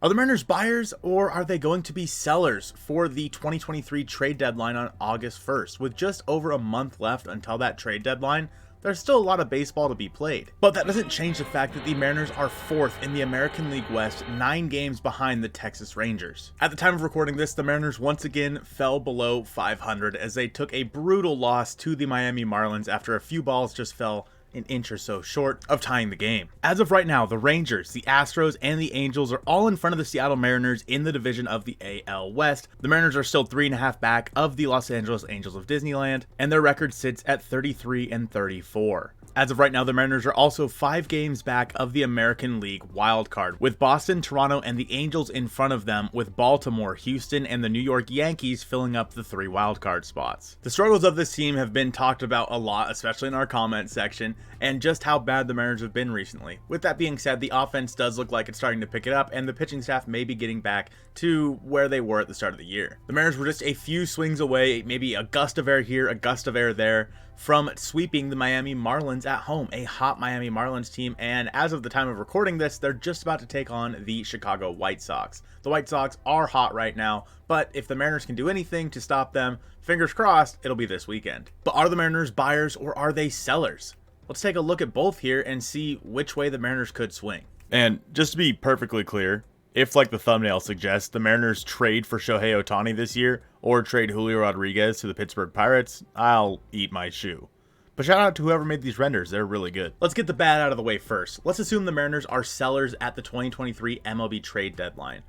Are the Mariners buyers or are they going to be sellers for the 2023 trade deadline on August 1st? With just over a month left until that trade deadline, there's still a lot of baseball to be played. But that doesn't change the fact that the Mariners are 4th in the American League West, 9 games behind the Texas Rangers. At the time of recording this, the Mariners once again fell below 500 as they took a brutal loss to the Miami Marlins after a few balls just fell an inch or so short of tying the game. As of right now, the Rangers, the Astros, and the Angels are all in front of the Seattle Mariners in the division of the AL West. The Mariners are still 3.5 back of the Los Angeles Angels of Disneyland, and their record sits at 33-34. As of right now, the Mariners are also 5 games back of the American League wildcard, with Boston, Toronto, and the Angels in front of them, with Baltimore, Houston, and the New York Yankees filling up the 3 wildcard spots. The struggles of this team have been talked about a lot, especially in our comment section, and just how bad the Mariners have been recently. With that being said, the offense does look like it's starting to pick it up, and the pitching staff may be getting back to where they were at the start of the year. The Mariners were just a few swings away, maybe a gust of air here, a gust of air there, from sweeping the Miami Marlins at home, a hot Miami Marlins team, and as of the time of recording this, they're just about to take on the Chicago White Sox. The White Sox are hot right now, but if the Mariners can do anything to stop them, fingers crossed, it'll be this weekend. But are the Mariners buyers or are they sellers? Let's take a look at both here and see which way the Mariners could swing. And just to be perfectly clear, if, like the thumbnail suggests, the Mariners trade for Shohei Ohtani this year or trade Julio Rodriguez to the Pittsburgh Pirates, I'll eat my shoe. But shout out to whoever made these renders, they're really good. Let's get the bad out of the way first. Let's assume the Mariners are sellers at the 2023 MLB Trade Deadline.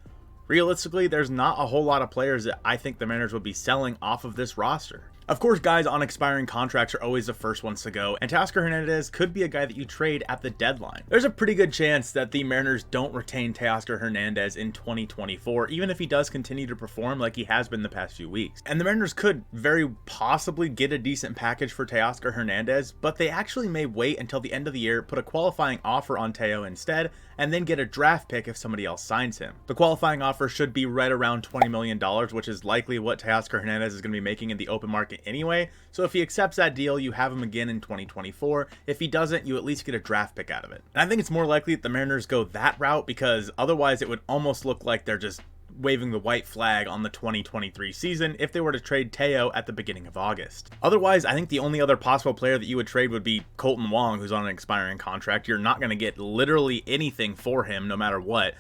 Realistically, there's not a whole lot of players that I think the Mariners would be selling off of this roster. Of course, guys on expiring contracts are always the first ones to go, and Teoscar Hernandez could be a guy that you trade at the deadline. There's a pretty good chance that the Mariners don't retain Teoscar Hernandez in 2024, even if he does continue to perform like he has been the past few weeks. And the Mariners could very possibly get a decent package for Teoscar Hernandez, but they actually may wait until the end of the year, put a qualifying offer on Teo instead, and then get a draft pick if somebody else signs him. The qualifying offer should be right around $20 million, which is likely what Teoscar Hernandez is going to be making in the open market anyway. So if he accepts that deal, you have him again in 2024. If he doesn't, you at least get a draft pick out of it. And I think it's more likely that the Mariners go that route, because otherwise it would almost look like they're just waving the white flag on the 2023 season if they were to trade Teo at the beginning of August. Otherwise, I think the only other possible player that you would trade would be Kolten Wong, who's on an expiring contract. You're not going to get literally anything for him no matter what.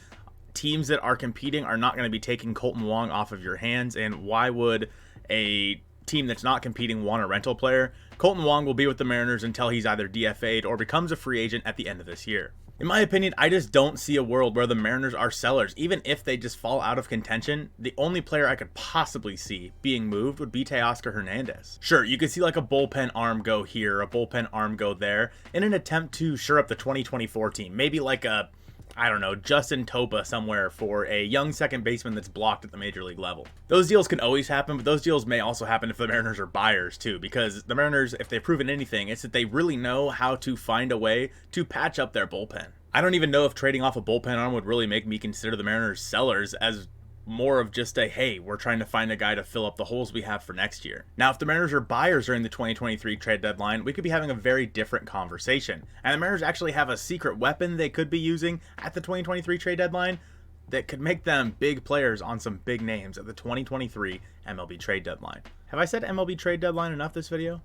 Teams that are competing are not going to be taking Kolten Wong off of your hands, and why would a team that's not competing want a rental player? Kolten Wong will be with the Mariners until he's either DFA'd or becomes a free agent at the end of this year. In my opinion, I just don't see a world where the Mariners are sellers. Even if they just fall out of contention, the only player I could possibly see being moved would be Teoscar Hernandez. Sure, you could see like a bullpen arm go here, a bullpen arm go there, in an attempt to shore up the 2024 team. Maybe like a, I don't know, Justin Topa somewhere for a young second baseman that's blocked at the major league level. Those deals can always happen, but those deals may also happen if the Mariners are buyers too, because the Mariners, if they've proven anything, it's that they really know how to find a way to patch up their bullpen. I don't even know if trading off a bullpen arm would really make me consider the Mariners sellers, as more of just a, hey, we're trying to find a guy to fill up the holes we have for next year. Now, if the Mariners are buyers during the 2023 trade deadline, we could be having a very different conversation. And the Mariners actually have a secret weapon they could be using at the 2023 trade deadline that could make them big players on some big names at the 2023 MLB Trade Deadline. Have I said MLB Trade Deadline enough this video?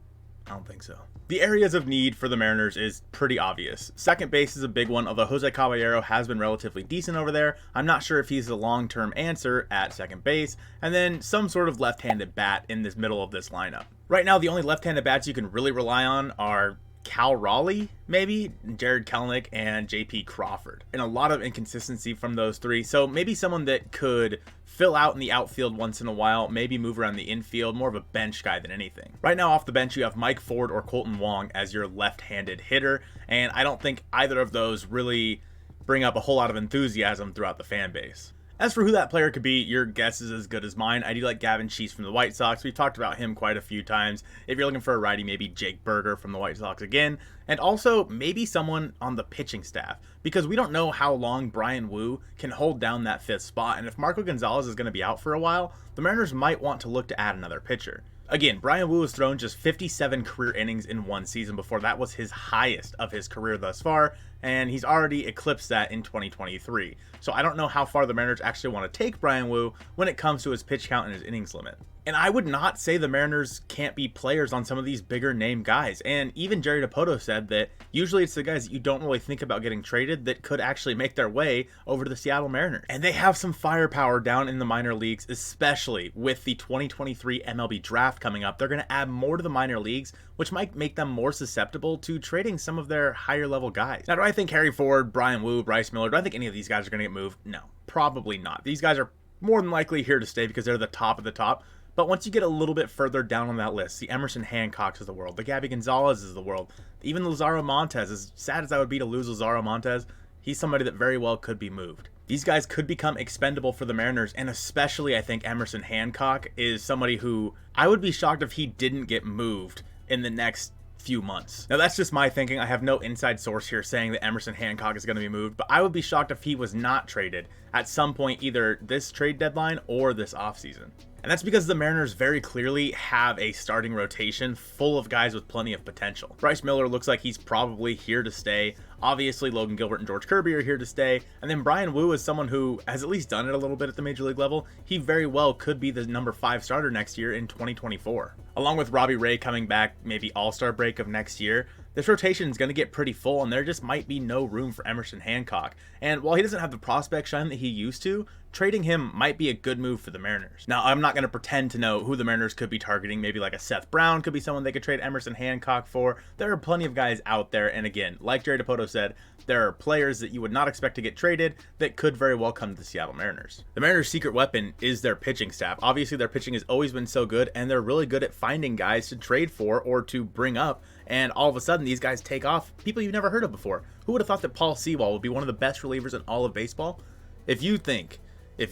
I don't think so. The areas of need for the Mariners is pretty obvious. Second base is a big one, although Jose Caballero has been relatively decent over there. I'm not sure if he's the long-term answer at second base. And then some sort of left-handed bat in this middle of this lineup. Right now, the only left-handed bats you can really rely on are Cal Raleigh, maybe, Jared Kelenic, and JP Crawford. And a lot of inconsistency from those three. So maybe someone that could fill out in the outfield once in a while, maybe move around the infield, more of a bench guy than anything. Right now off the bench, you have Mike Ford or Kolten Wong as your left-handed hitter. And I don't think either of those really bring up a whole lot of enthusiasm throughout the fan base. As for who that player could be, your guess is as good as mine. I do like Gavin Sheets from the White Sox. We've talked about him quite a few times. If you're looking for a righty, maybe Jake Berger from the White Sox again. And also maybe someone on the pitching staff, because we don't know how long Brian Wu can hold down that 5th spot. And if Marco Gonzalez is going to be out for a while, the Mariners might want to look to add another pitcher. Again, Bryan Woo has thrown just 57 career innings in one season before. That was his highest of his career thus far, and he's already eclipsed that in 2023. So I don't know how far the Mariners actually want to take Bryan Woo when it comes to his pitch count and his innings limit. And I would not say the Mariners can't be players on some of these bigger name guys. And even Jerry Dipoto said that usually it's the guys that you don't really think about getting traded that could actually make their way over to the Seattle Mariners. And they have some firepower down in the minor leagues, especially with the 2023 MLB draft coming up. They're going to add more to the minor leagues, which might make them more susceptible to trading some of their higher level guys. Now, do I think Harry Ford, Bryan Woo, Bryce Miller, do I think any of these guys are going to get moved? No, probably not. These guys are more than likely here to stay because they're the top of the top. But once you get a little bit further down on that list, the Emerson Hancocks of the world, the Gabby Gonzalez of the world, even Lazaro Montes, as sad as I would be to lose Lazaro Montes, he's somebody that very well could be moved. These guys could become expendable for the Mariners, and especially I think Emerson Hancock is somebody who I would be shocked if he didn't get moved in the next few months. Now that's just my thinking. I have no inside source here saying that Emerson Hancock is going to be moved, but I would be shocked if he was not traded at some point either this trade deadline or this offseason. And that's because the Mariners very clearly have a starting rotation full of guys with plenty of potential. Bryce Miller looks like he's probably here to stay. Obviously, Logan Gilbert and George Kirby are here to stay. And then Bryan Woo is someone who has at least done it a little bit at the major league level. He very well could be the number 5 starter next year in 2024. Along with Robbie Ray coming back maybe all-star break of next year, this rotation is going to get pretty full, and there just might be no room for Emerson Hancock. And while he doesn't have the prospect shine that he used to, trading him might be a good move for the Mariners. Now, I'm not going to pretend to know who the Mariners could be targeting. Maybe like a Seth Brown could be someone they could trade Emerson Hancock for. There are plenty of guys out there, and again, like Jerry Dipoto said, there are players that you would not expect to get traded that could very well come to the Seattle Mariners. The Mariners' secret weapon is their pitching staff. Obviously, their pitching has always been so good, and they're really good at finding guys to trade for or to bring up, and all of a sudden, these guys take off. People you've never heard of before. Who would have thought that Paul Sewall would be one of the best relievers in all of baseball? If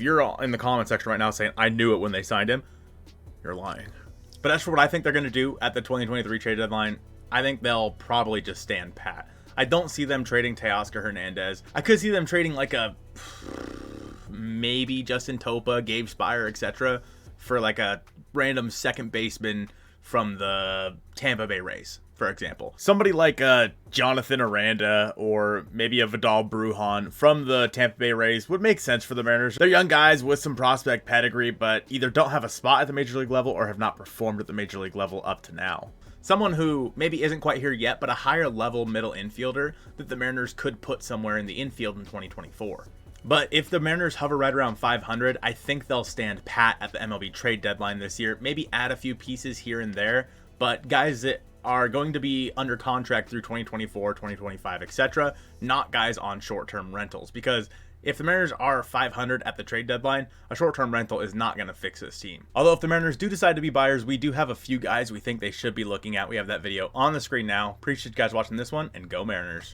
you're all in the comment section right now saying, I knew it when they signed him, you're lying. But as for what I think they're going to do at the 2023 trade deadline, I think they'll probably just stand pat. I don't see them trading Teoscar Hernandez. I could see them trading like a maybe Justin Topa, Gabe Spire, etc. for like a random second baseman from the Tampa Bay Rays, for example. Somebody like Jonathan Aranda or maybe a Vidal Brujan from the Tampa Bay Rays would make sense for the Mariners. They're young guys with some prospect pedigree, but either don't have a spot at the major league level or have not performed at the major league level up to now. Someone who maybe isn't quite here yet, but a higher level middle infielder that the Mariners could put somewhere in the infield in 2024. But if the Mariners hover right around 500, I think they'll stand pat at the MLB trade deadline this year. Maybe add a few pieces here and there, but guys that are going to be under contract through 2024, 2025, etc., not guys on short-term rentals. Because if the Mariners are 500 at the trade deadline, a short-term rental is not going to fix this team. Although if the Mariners do decide to be buyers, we do have a few guys we think they should be looking at. We have that video on the screen now. Appreciate you guys watching this one, and go Mariners.